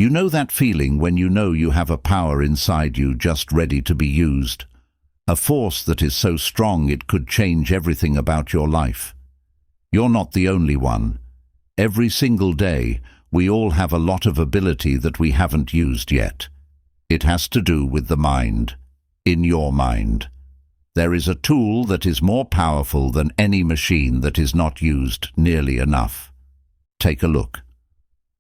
You know that feeling when you know you have a power inside you just ready to be used? A force that is so strong it could change everything about your life. You're not the only one. Every single day, we all have a lot of ability that we haven't used yet. It has to do with the mind. In your mind. There is a tool that is more powerful than any machine that is not used nearly enough. Take a look.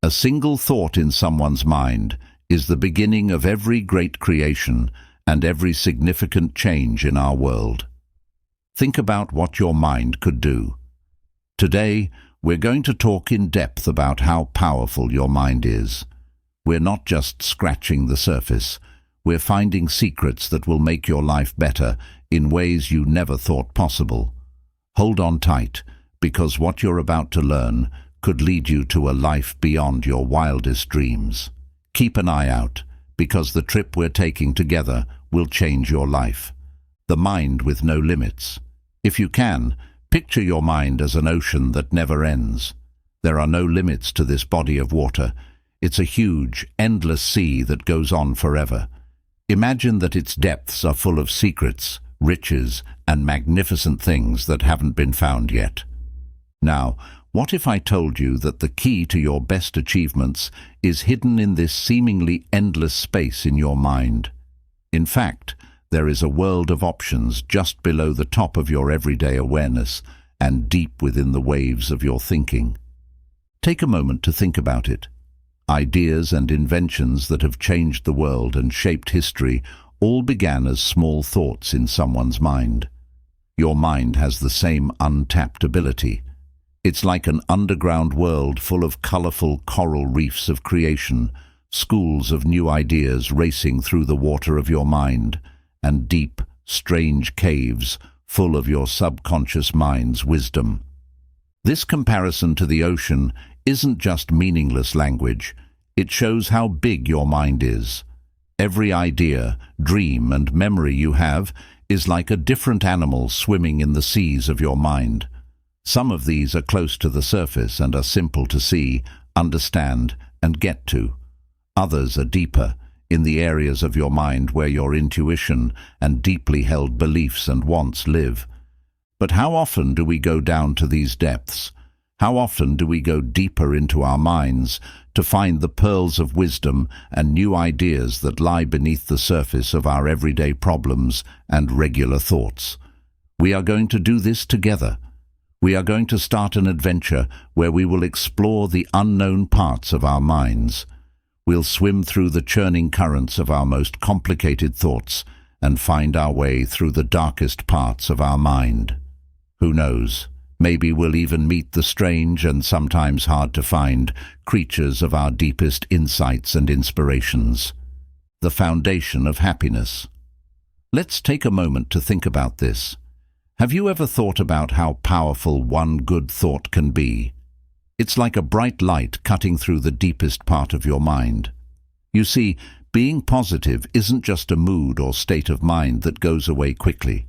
A single thought in someone's mind is the beginning of every great creation and every significant change in our world. Think about what your mind could do. Today, we're going to talk in depth about how powerful your mind is. We're not just scratching the surface. We're finding secrets that will make your life better in ways you never thought possible. Hold on tight, because what you're about to learn could lead you to a life beyond your wildest dreams. Keep an eye out, because the trip we're taking together will change your life. The mind with no limits. If you can, picture your mind as an ocean that never ends. There are no limits to this body of water. It's a huge, endless sea that goes on forever. Imagine that its depths are full of secrets, riches, and magnificent things that haven't been found yet. Now, what if I told you that the key to your best achievements is hidden in this seemingly endless space in your mind? In fact, there is a world of options just below the top of your everyday awareness and deep within the waves of your thinking. Take a moment to think about it. Ideas and inventions that have changed the world and shaped history all began as small thoughts in someone's mind. Your mind has the same untapped ability. It's like an underground world full of colorful coral reefs of creation, schools of new ideas racing through the water of your mind, and deep, strange caves full of your subconscious mind's wisdom. This comparison to the ocean isn't just meaningless language. It shows how big your mind is. Every idea, dream, and memory you have is like a different animal swimming in the seas of your mind. Some of these are close to the surface and are simple to see, understand, and get to. Others are deeper, in the areas of your mind where your intuition and deeply held beliefs and wants live. But how often do we go down to these depths? How often do we go deeper into our minds to find the pearls of wisdom and new ideas that lie beneath the surface of our everyday problems and regular thoughts? We are going to do this together. We are going to start an adventure where we will explore the unknown parts of our minds. We'll swim through the churning currents of our most complicated thoughts and find our way through the darkest parts of our mind. Who knows? Maybe we'll even meet the strange and sometimes hard to find creatures of our deepest insights and inspirations. The foundation of happiness. Let's take a moment to think about this. Have you ever thought about how powerful one good thought can be? It's like a bright light cutting through the deepest part of your mind. You see, being positive isn't just a mood or state of mind that goes away quickly.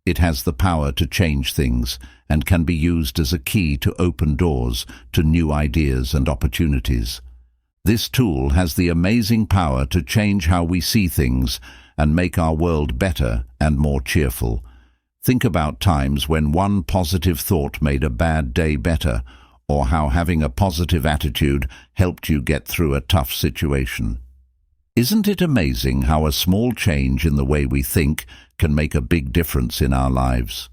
It has the power to change things and can be used as a key to open doors to new ideas and opportunities. This tool has the amazing power to change how we see things and make our world better and more cheerful. Think about times when one positive thought made a bad day better, or how having a positive attitude helped you get through a tough situation. Isn't it amazing how a small change in the way we think can make a big difference in our lives?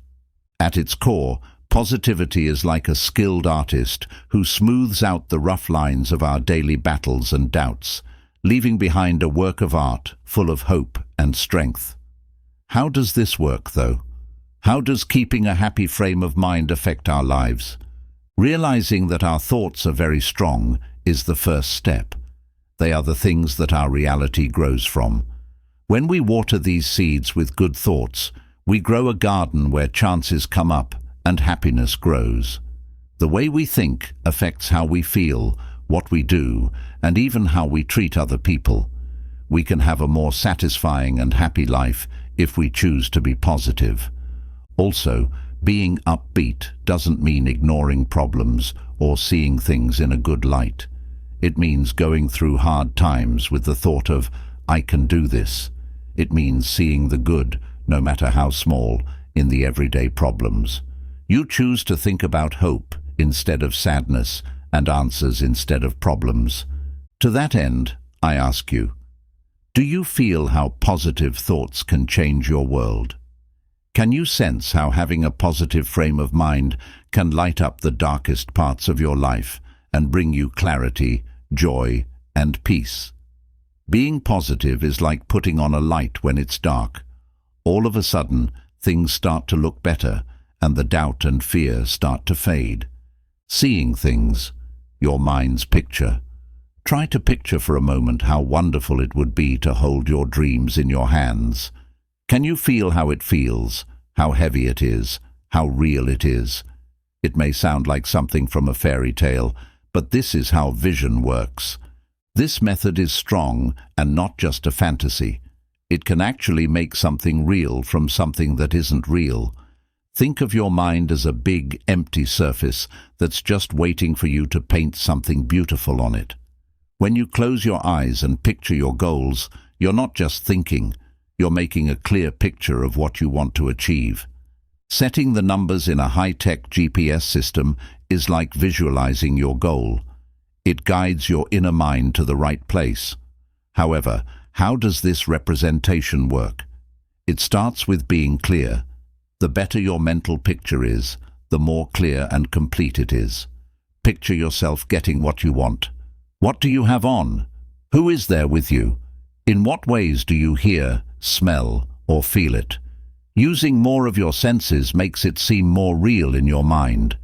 At its core, positivity is like a skilled artist who smooths out the rough lines of our daily battles and doubts, leaving behind a work of art full of hope and strength. How does this work, though? How does keeping a happy frame of mind affect our lives? Realizing that our thoughts are very strong is the first step. They are the things that our reality grows from. When we water these seeds with good thoughts, we grow a garden where chances come up and happiness grows. The way we think affects how we feel, what we do, and even how we treat other people. We can have a more satisfying and happy life if we choose to be positive. Also, being upbeat doesn't mean ignoring problems or seeing things in a good light. It means going through hard times with the thought of, I can do this. It means seeing the good, no matter how small, in the everyday problems. You choose to think about hope instead of sadness and answers instead of problems. To that end, I ask you, do you feel how positive thoughts can change your world? Can you sense how having a positive frame of mind can light up the darkest parts of your life and bring you clarity, joy, and peace? Being positive is like putting on a light when it's dark. All of a sudden, things start to look better, and the doubt and fear start to fade. Seeing things, your mind's picture. Try to picture for a moment how wonderful it would be to hold your dreams in your hands. Can you feel how it feels, how heavy it is, how real it is? It may sound like something from a fairy tale, but this is how vision works. This method is strong and not just a fantasy. It can actually make something real from something that isn't real. Think of your mind as a big, empty surface that's just waiting for you to paint something beautiful on it. When you close your eyes and picture your goals, you're not just thinking, you're making a clear picture of what you want to achieve. Setting the numbers in a high-tech GPS system is like visualizing your goal. It guides your inner mind to the right place. However, how does this representation work? It starts with being clear. The better your mental picture is, the more clear and complete it is. Picture yourself getting what you want. What do you have on? Who is there with you? In what ways do you hear, smell, or feel it? Using more of your senses makes it seem more real in your mind.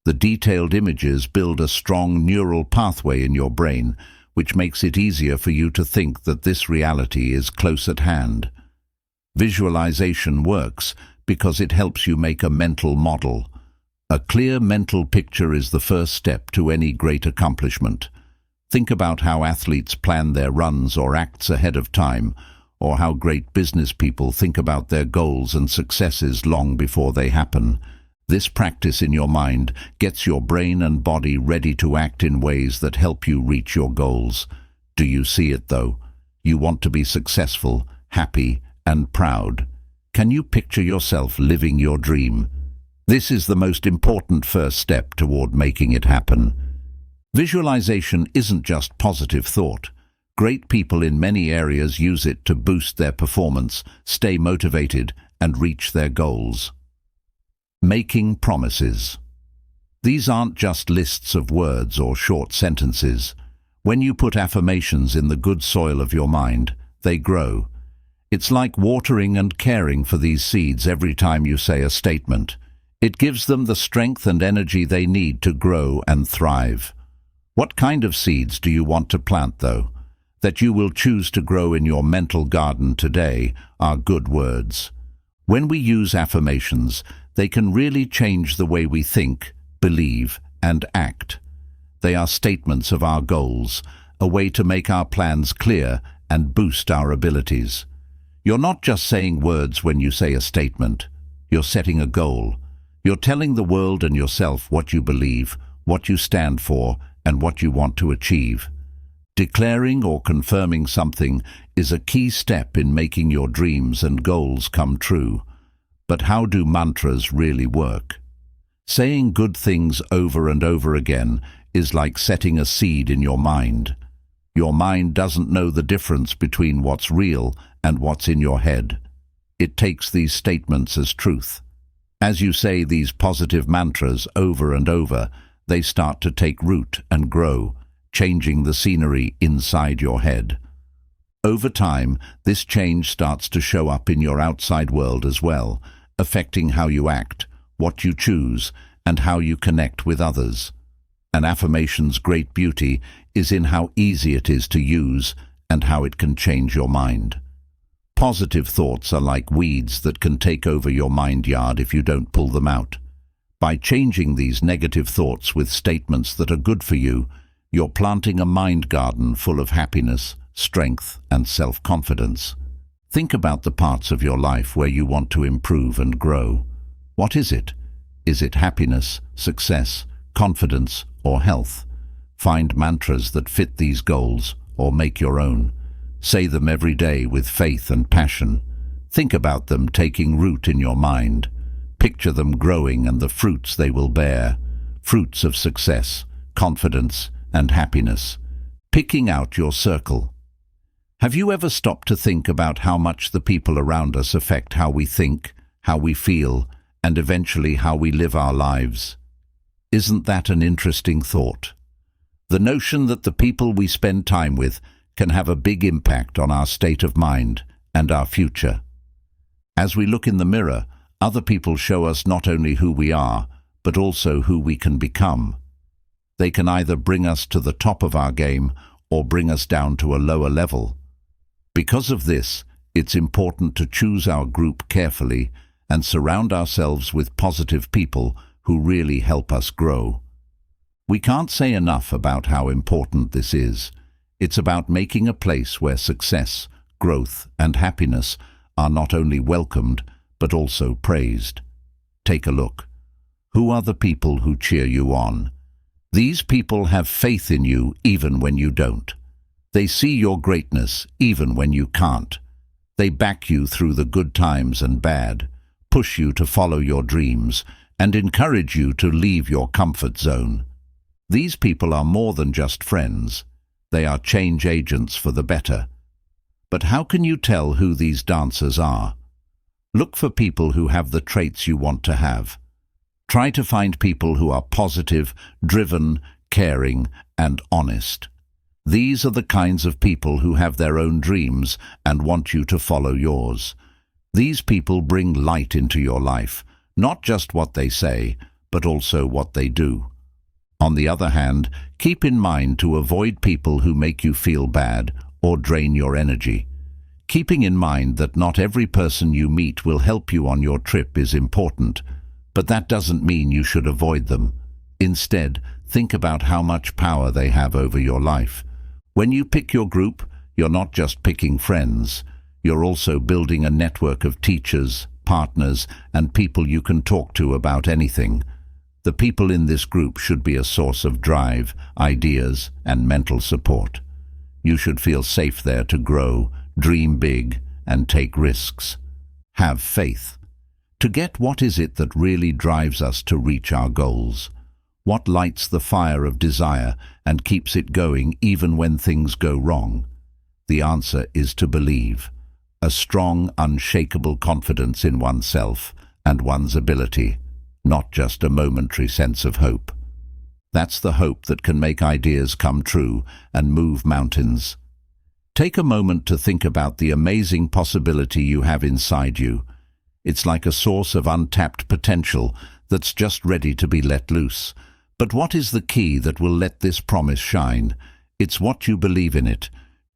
The detailed images build a strong neural pathway in your brain, which makes it easier for you to think that this reality is close at hand. Visualization works because it helps you make a mental model. A clear mental picture is the first step to any great accomplishment. Think about how athletes plan their runs or acts ahead of time, or how great business people think about their goals and successes long before they happen. This practice in your mind gets your brain and body ready to act in ways that help you reach your goals. Do you see it, though? You want to be successful, happy, and proud. Can you picture yourself living your dream? This is the most important first step toward making it happen. Visualization isn't just positive thought. Great people in many areas use it to boost their performance, stay motivated, and reach their goals. Making promises. These aren't just lists of words or short sentences. When you put affirmations in the good soil of your mind, they grow. It's like watering and caring for these seeds every time you say a statement. It gives them the strength and energy they need to grow and thrive. What kind of seeds do you want to plant, though? That you will choose to grow in your mental garden today are good words. When we use affirmations, they can really change the way we think, believe, and act. They are statements of our goals, a way to make our plans clear and boost our abilities. You're not just saying words when you say a statement. You're setting a goal. You're telling the world and yourself what you believe, what you stand for, and what you want to achieve. Declaring or confirming something is a key step in making your dreams and goals come true. But how do mantras really work? Saying good things over and over again is like setting a seed in your mind. Your mind doesn't know the difference between what's real and what's in your head. It takes these statements as truth. As you say these positive mantras over and over, they start to take root and grow, changing the scenery inside your head. Over time, this change starts to show up in your outside world as well, affecting how you act, what you choose, and how you connect with others. An affirmation's great beauty is in how easy it is to use and how it can change your mind. Positive thoughts are like weeds that can take over your mind yard if you don't pull them out. By changing these negative thoughts with statements that are good for you, you're planting a mind garden full of happiness, strength, and self-confidence. Think about the parts of your life where you want to improve and grow. What is it? Is it happiness, success, confidence, or health? Find mantras that fit these goals, or make your own. Say them every day with faith and passion. Think about them taking root in your mind. Picture them growing and the fruits they will bear. Fruits of success, confidence, and happiness. Picking out your circle. Have you ever stopped to think about how much the people around us affect how we think, how we feel, and eventually how we live our lives? Isn't that an interesting thought? The notion that the people we spend time with can have a big impact on our state of mind and our future. As we look in the mirror, other people show us not only who we are, but also who we can become. They can either bring us to the top of our game or bring us down to a lower level. Because of this, it's important to choose our group carefully and surround ourselves with positive people who really help us grow. We can't say enough about how important this is. It's about making a place where success, growth, and happiness are not only welcomed, but also praised. Take a look. Who are the people who cheer you on? These people have faith in you even when you don't. They see your greatness even when you can't. They back you through the good times and bad, push you to follow your dreams, and encourage you to leave your comfort zone. These people are more than just friends. They are change agents for the better. But how can you tell who these dancers are? Look for people who have the traits you want to have. Try to find people who are positive, driven, caring, and honest. These are the kinds of people who have their own dreams and want you to follow yours. These people bring light into your life, not just what they say, but also what they do. On the other hand, keep in mind to avoid people who make you feel bad or drain your energy. Keeping in mind that not every person you meet will help you on your trip is important, but that doesn't mean you should avoid them. Instead, think about how much power they have over your life. When you pick your group, you're not just picking friends. You're also building a network of teachers, partners, and people you can talk to about anything. The people in this group should be a source of drive, ideas, and mental support. You should feel safe there to grow, dream big, and take risks. Have faith. To get what is it that really drives us to reach our goals? What lights the fire of desire and keeps it going even when things go wrong? The answer is to believe. A strong, unshakable confidence in oneself and one's ability, not just a momentary sense of hope. That's the hope that can make ideas come true and move mountains. Take a moment to think about the amazing possibility you have inside you. It's like a source of untapped potential that's just ready to be let loose. But what is the key that will let this promise shine? It's what you believe in it.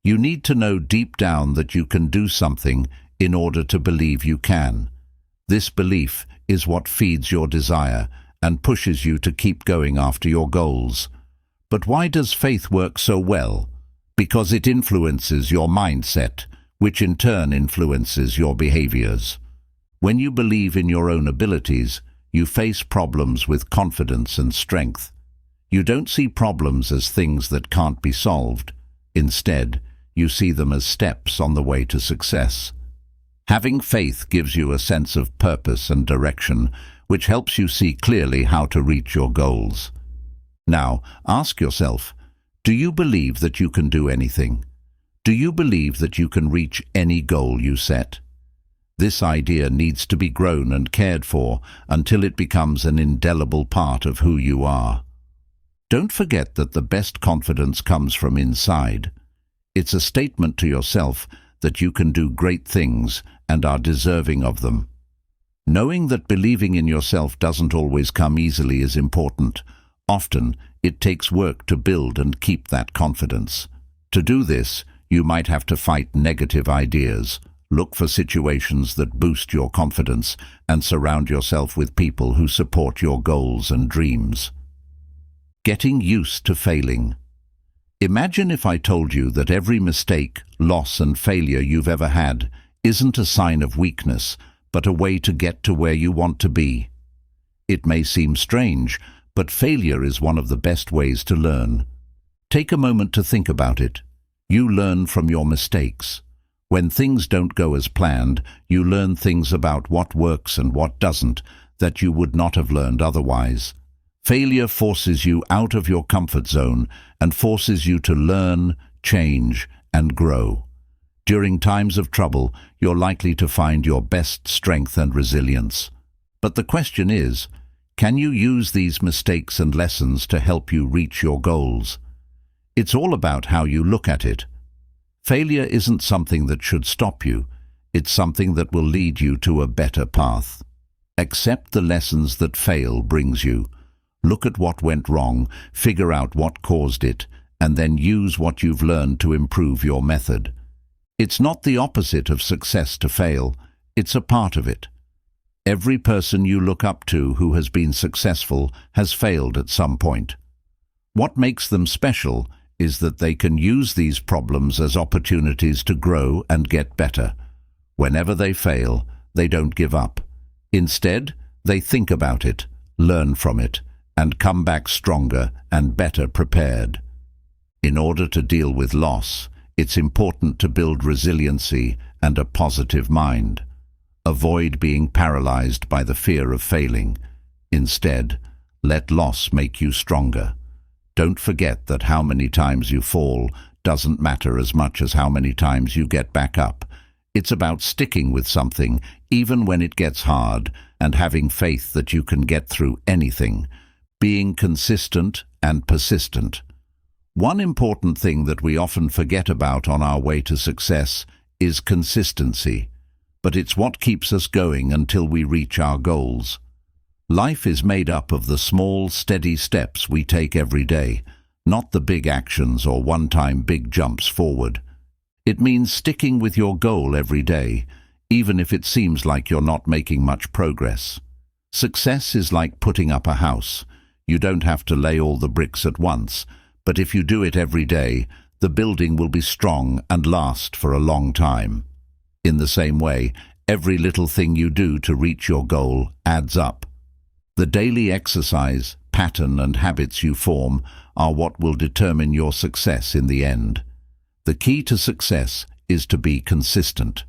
You need to know deep down that you can do something in order to believe you can. This belief is what feeds your desire and pushes you to keep going after your goals. But why does faith work so well? Because it influences your mindset, which in turn influences your behaviors. When you believe in your own abilities, you face problems with confidence and strength. You don't see problems as things that can't be solved. Instead, you see them as steps on the way to success. Having faith gives you a sense of purpose and direction, which helps you see clearly how to reach your goals. Now, ask yourself, do you believe that you can do anything? Do you believe that you can reach any goal you set? This idea needs to be grown and cared for until it becomes an indelible part of who you are. Don't forget that the best confidence comes from inside. It's a statement to yourself that you can do great things and are deserving of them. Knowing that believing in yourself doesn't always come easily is important. Often, it takes work to build and keep that confidence. To do this, you might have to fight negative ideas. Look for situations that boost your confidence and surround yourself with people who support your goals and dreams. Getting used to failing. Imagine if I told you that every mistake, loss, and failure you've ever had isn't a sign of weakness, but a way to get to where you want to be. It may seem strange, but failure is one of the best ways to learn. Take a moment to think about it. You learn from your mistakes. When things don't go as planned, you learn things about what works and what doesn't that you would not have learned otherwise. Failure forces you out of your comfort zone and forces you to learn, change, and grow. During times of trouble, you're likely to find your best strength and resilience. But the question is, can you use these mistakes and lessons to help you reach your goals? It's all about how you look at it. Failure isn't something that should stop you. It's something that will lead you to a better path. Accept the lessons that fail brings you. Look at what went wrong, figure out what caused it, and then use what you've learned to improve your method. It's not the opposite of success to fail, it's a part of it. Every person you look up to who has been successful has failed at some point. What makes them special is that they can use these problems as opportunities to grow and get better. Whenever they fail, they don't give up. Instead, they think about it, learn from it, and come back stronger and better prepared. In order to deal with loss, it's important to build resiliency and a positive mind. Avoid being paralyzed by the fear of failing. Instead, let loss make you stronger. Don't forget that how many times you fall doesn't matter as much as how many times you get back up. It's about sticking with something, even when it gets hard, and having faith that you can get through anything. Being consistent and persistent. One important thing that we often forget about on our way to success is consistency. But it's what keeps us going until we reach our goals. Life is made up of the small, steady steps we take every day, not the big actions or one-time big jumps forward. It means sticking with your goal every day, even if it seems like you're not making much progress. Success is like putting up a house. You don't have to lay all the bricks at once, but if you do it every day, the building will be strong and last for a long time. In the same way, every little thing you do to reach your goal adds up. The daily exercise, pattern, and habits you form are what will determine your success in the end. The key to success is to be consistent.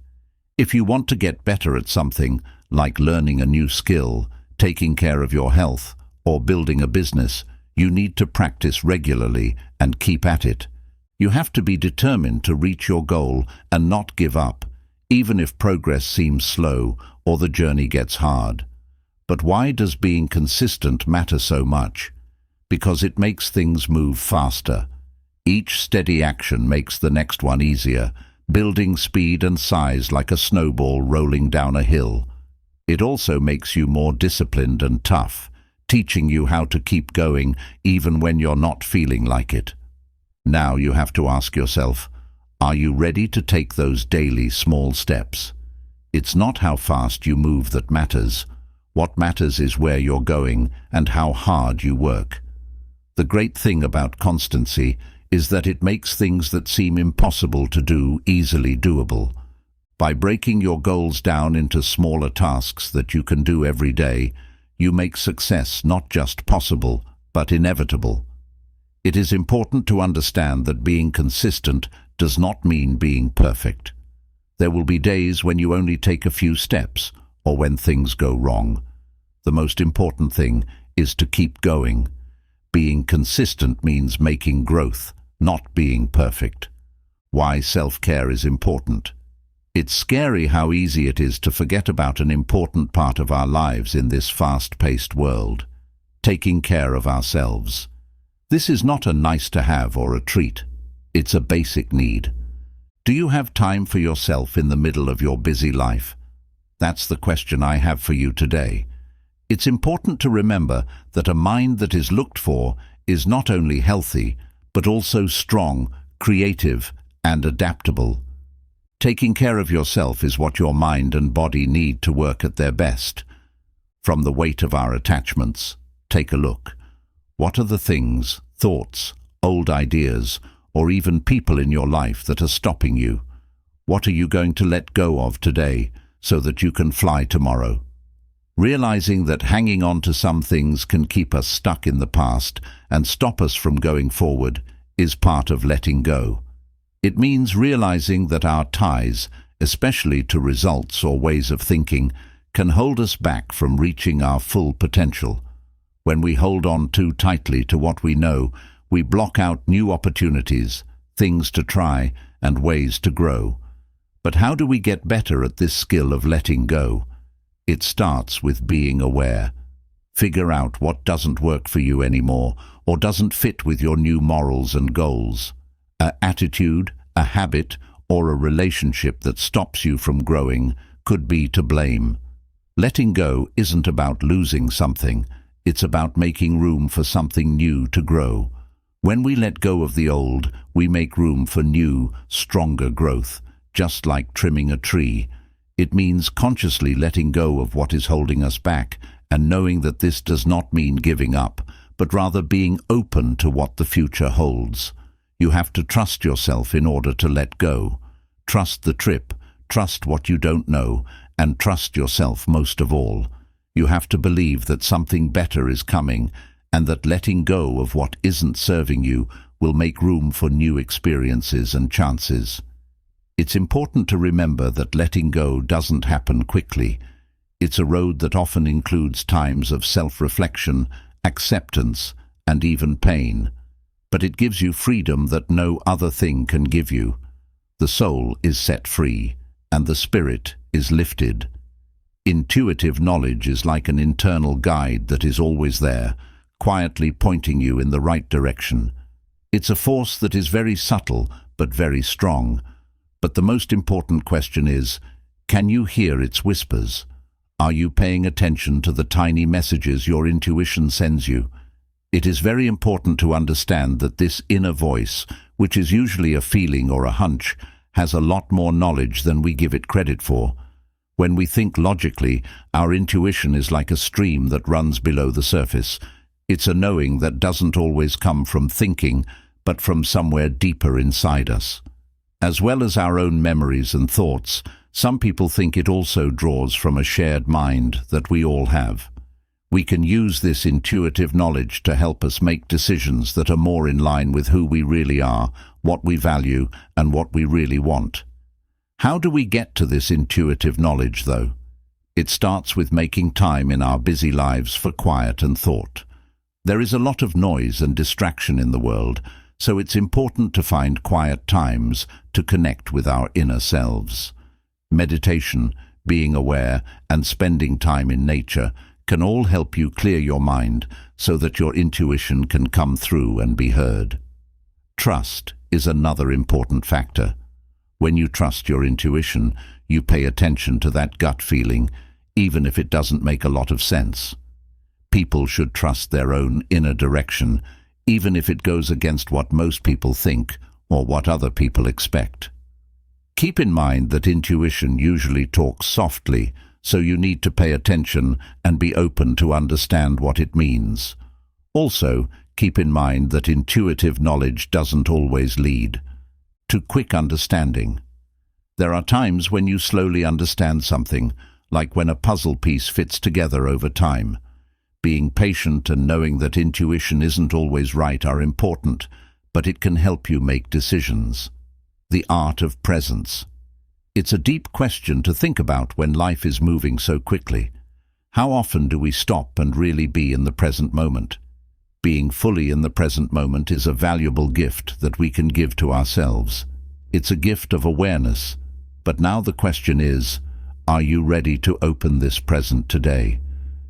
If you want to get better at something, like learning a new skill, taking care of your health, or building a business, you need to practice regularly and keep at it. You have to be determined to reach your goal and not give up, even if progress seems slow or the journey gets hard. But why does being consistent matter so much? Because it makes things move faster. Each steady action makes the next one easier, building speed and size like a snowball rolling down a hill. It also makes you more disciplined and tough, teaching you how to keep going even when you're not feeling like it. Now you have to ask yourself, are you ready to take those daily small steps? It's not how fast you move that matters. What matters is where you're going and how hard you work. The great thing about constancy is that it makes things that seem impossible to do easily doable. By breaking your goals down into smaller tasks that you can do every day, you make success not just possible, but inevitable. It is important to understand that being consistent does not mean being perfect. There will be days when you only take a few steps, or when things go wrong. The most important thing is to keep going. Being consistent means making growth, not being perfect. Why self-care is important. It's scary how easy it is to forget about an important part of our lives in this fast-paced world: taking care of ourselves. This is not a nice-to-have or a treat. It's a basic need. Do you have time for yourself in the middle of your busy life? That's the question I have for you today. It's important to remember that a mind that is looked for is not only healthy, but also strong, creative, and adaptable. Taking care of yourself is what your mind and body need to work at their best. From the weight of our attachments, take a look. What are the things, thoughts, old ideas, or even people in your life that are stopping you? What are you going to let go of today so that you can fly tomorrow? Realizing that hanging on to some things can keep us stuck in the past and stop us from going forward is part of letting go. It means realizing that our ties, especially to results or ways of thinking, can hold us back from reaching our full potential. When we hold on too tightly to what we know, we block out new opportunities, things to try, and ways to grow. But how do we get better at this skill of letting go? It starts with being aware. Figure out what doesn't work for you anymore or doesn't fit with your new morals and goals. An attitude, a habit, or a relationship that stops you from growing could be to blame. Letting go isn't about losing something. It's about making room for something new to grow. When we let go of the old, we make room for new, stronger growth, just like trimming a tree. It means consciously letting go of what is holding us back and knowing that this does not mean giving up, but rather being open to what the future holds. You have to trust yourself in order to let go. Trust the trip, trust what you don't know, and trust yourself most of all. You have to believe that something better is coming and that letting go of what isn't serving you will make room for new experiences and chances. It's important to remember that letting go doesn't happen quickly. It's a road that often includes times of self-reflection, acceptance, and even pain. But it gives you freedom that no other thing can give you. The soul is set free, and the spirit is lifted. Intuitive knowledge is like an internal guide that is always there, quietly pointing you in the right direction. It's a force that is very subtle, but very strong. But the most important question is, can you hear its whispers? Are you paying attention to the tiny messages your intuition sends you? It is very important to understand that this inner voice, which is usually a feeling or a hunch, has a lot more knowledge than we give it credit for. When we think logically, our intuition is like a stream that runs below the surface. It's a knowing that doesn't always come from thinking, but from somewhere deeper inside us. As well as our own memories and thoughts, some people think it also draws from a shared mind that we all have. We can use this intuitive knowledge to help us make decisions that are more in line with who we really are, what we value, and what we really want. How do we get to this intuitive knowledge, though? It starts with making time in our busy lives for quiet and thought. There is a lot of noise and distraction in the world, so it's important to find quiet times to connect with our inner selves. Meditation, being aware, and spending time in nature can all help you clear your mind so that your intuition can come through and be heard. Trust is another important factor. When you trust your intuition, you pay attention to that gut feeling, even if it doesn't make a lot of sense. People should trust their own inner direction, even if it goes against what most people think or what other people expect. Keep in mind that intuition usually talks softly, so you need to pay attention and be open to understand what it means. Also, keep in mind that intuitive knowledge doesn't always lead to quick understanding. There are times when you slowly understand something, like when a puzzle piece fits together over time. Being patient and knowing that intuition isn't always right are important, but it can help you make decisions. The art of presence. It's a deep question to think about when life is moving so quickly. How often do we stop and really be in the present moment? Being fully in the present moment is a valuable gift that we can give to ourselves. It's a gift of awareness. But now the question is, are you ready to open this present today?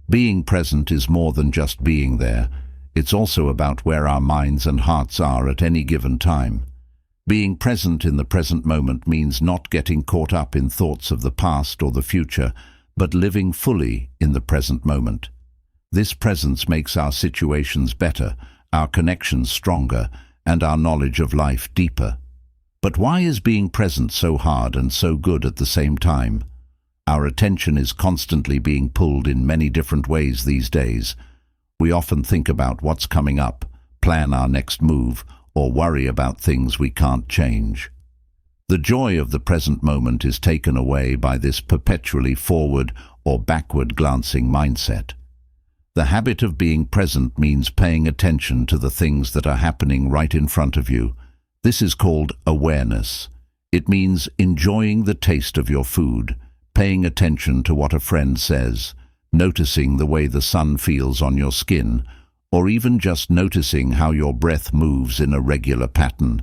Being present is more than just being there. It's also about where our minds and hearts are at any given time. Being present in the present moment means not getting caught up in thoughts of the past or the future, but living fully in the present moment. This presence makes our situations better, our connections stronger, and our knowledge of life deeper. But why is being present so hard and so good at the same time? Our attention is constantly being pulled in many different ways these days. We often think about what's coming up, plan our next move, or worry about things we can't change. The joy of the present moment is taken away by this perpetually forward or backward glancing mindset. The habit of being present means paying attention to the things that are happening right in front of you. This is called awareness. It means enjoying the taste of your food, paying attention to what a friend says, noticing the way the sun feels on your skin, or even just noticing how your breath moves in a regular pattern.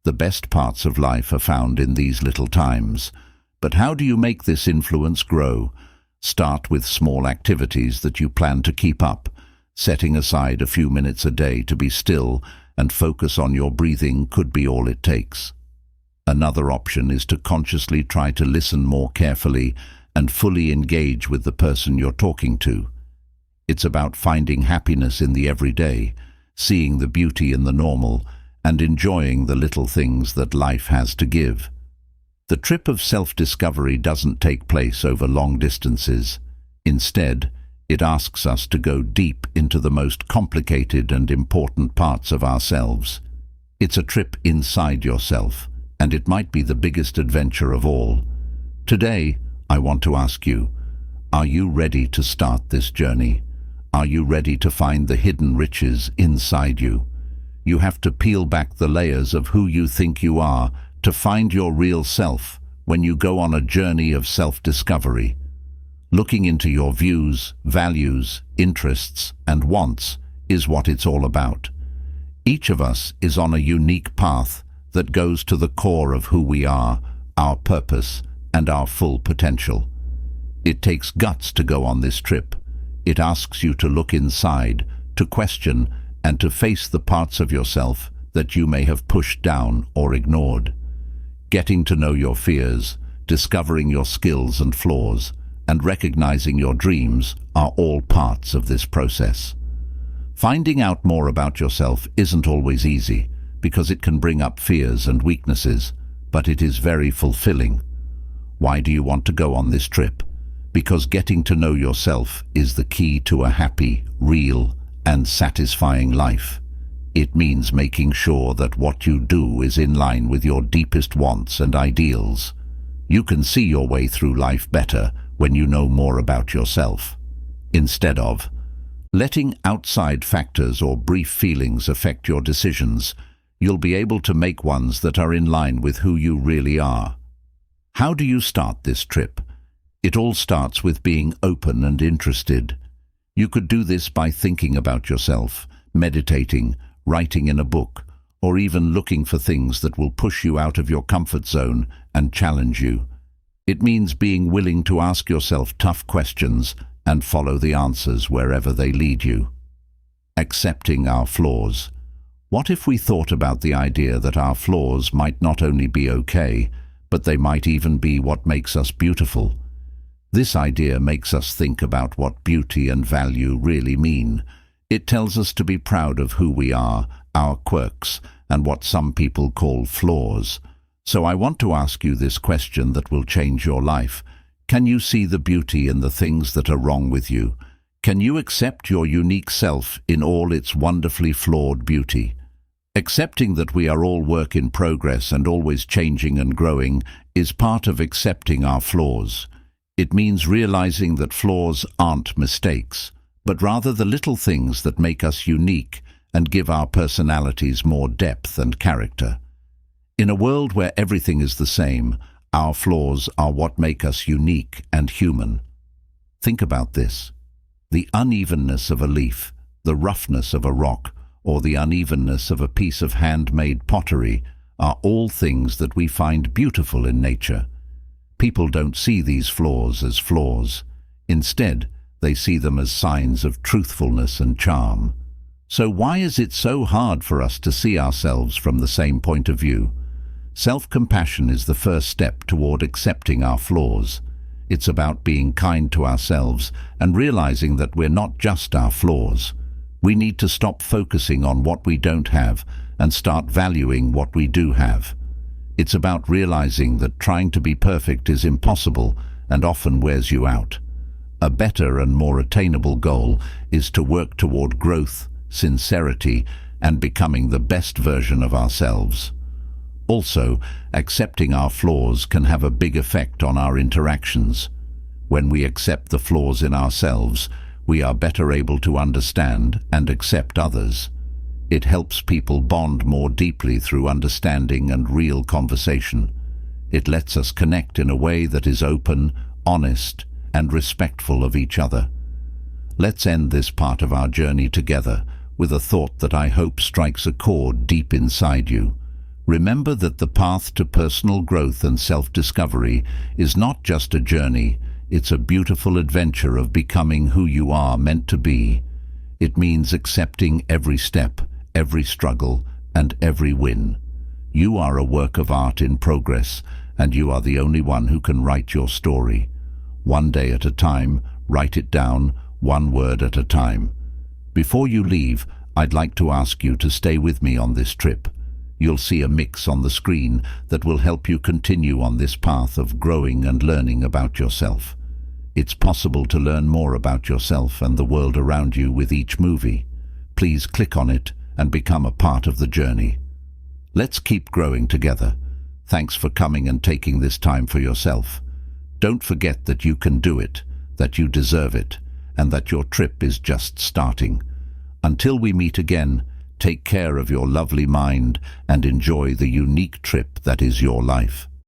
The best parts of life are found in these little times. But how do you make this influence grow? Start with small activities that you plan to keep up. Setting aside a few minutes a day to be still and focus on your breathing could be all it takes. Another option is to consciously try to listen more carefully and fully engage with the person you're talking to. It's about finding happiness in the everyday, seeing the beauty in the normal, and enjoying the little things that life has to give. The trip of self-discovery doesn't take place over long distances. Instead, it asks us to go deep into the most complicated and important parts of ourselves. It's a trip inside yourself, and it might be the biggest adventure of all. Today, I want to ask you, are you ready to start this journey? Are you ready to find the hidden riches inside you? You have to peel back the layers of who you think you are to find your real self when you go on a journey of self-discovery. Looking into your views, values, interests, and wants is what it's all about. Each of us is on a unique path that goes to the core of who we are, our purpose, and our full potential. It takes guts to go on this trip. It asks you to look inside, to question, and to face the parts of yourself that you may have pushed down or ignored. Getting to know your fears, discovering your skills and flaws, and recognizing your dreams are all parts of this process. Finding out more about yourself isn't always easy, because it can bring up fears and weaknesses, but it is very fulfilling. Why do you want to go on this trip? Because getting to know yourself is the key to a happy, real, and satisfying life. It means making sure that what you do is in line with your deepest wants and ideals. You can see your way through life better when you know more about yourself. Instead of letting outside factors or brief feelings affect your decisions, you'll be able to make ones that are in line with who you really are. How do you start this trip? It all starts with being open and interested. You could do this by thinking about yourself, meditating, writing in a book, or even looking for things that will push you out of your comfort zone and challenge you. It means being willing to ask yourself tough questions and follow the answers wherever they lead you. Accepting our flaws. What if we thought about the idea that our flaws might not only be okay, but they might even be what makes us beautiful? This idea makes us think about what beauty and value really mean. It tells us to be proud of who we are, our quirks, and what some people call flaws. So I want to ask you this question that will change your life. Can you see the beauty in the things that are wrong with you? Can you accept your unique self in all its wonderfully flawed beauty? Accepting that we are all work in progress and always changing and growing is part of accepting our flaws. It means realizing that flaws aren't mistakes, but rather the little things that make us unique and give our personalities more depth and character. In a world where everything is the same, our flaws are what make us unique and human. Think about this. The unevenness of a leaf, the roughness of a rock, or the unevenness of a piece of handmade pottery are all things that we find beautiful in nature. People don't see these flaws as flaws. Instead, they see them as signs of truthfulness and charm. So why is it so hard for us to see ourselves from the same point of view? Self-compassion is the first step toward accepting our flaws. It's about being kind to ourselves and realizing that we're not just our flaws. We need to stop focusing on what we don't have and start valuing what we do have. It's about realizing that trying to be perfect is impossible and often wears you out. A better and more attainable goal is to work toward growth, sincerity, and becoming the best version of ourselves. Also, accepting our flaws can have a big effect on our interactions. When we accept the flaws in ourselves, we are better able to understand and accept others. It helps people bond more deeply through understanding and real conversation. It lets us connect in a way that is open, honest, and respectful of each other. Let's end this part of our journey together with a thought that I hope strikes a chord deep inside you. Remember that the path to personal growth and self-discovery is not just a journey, it's a beautiful adventure of becoming who you are meant to be. It means accepting every step, every struggle, and every win. You are a work of art in progress, and you are the only one who can write your story. One day at a time, write it down, one word at a time. Before you leave, I'd like to ask you to stay with me on this trip. You'll see a mix on the screen that will help you continue on this path of growing and learning about yourself. It's possible to learn more about yourself and the world around you with each movie. Please click on it and become a part of the journey. Let's keep growing together. Thanks for coming and taking this time for yourself. Don't forget that you can do it, that you deserve it, and that your trip is just starting. Until we meet again, take care of your lovely mind and enjoy the unique trip that is your life.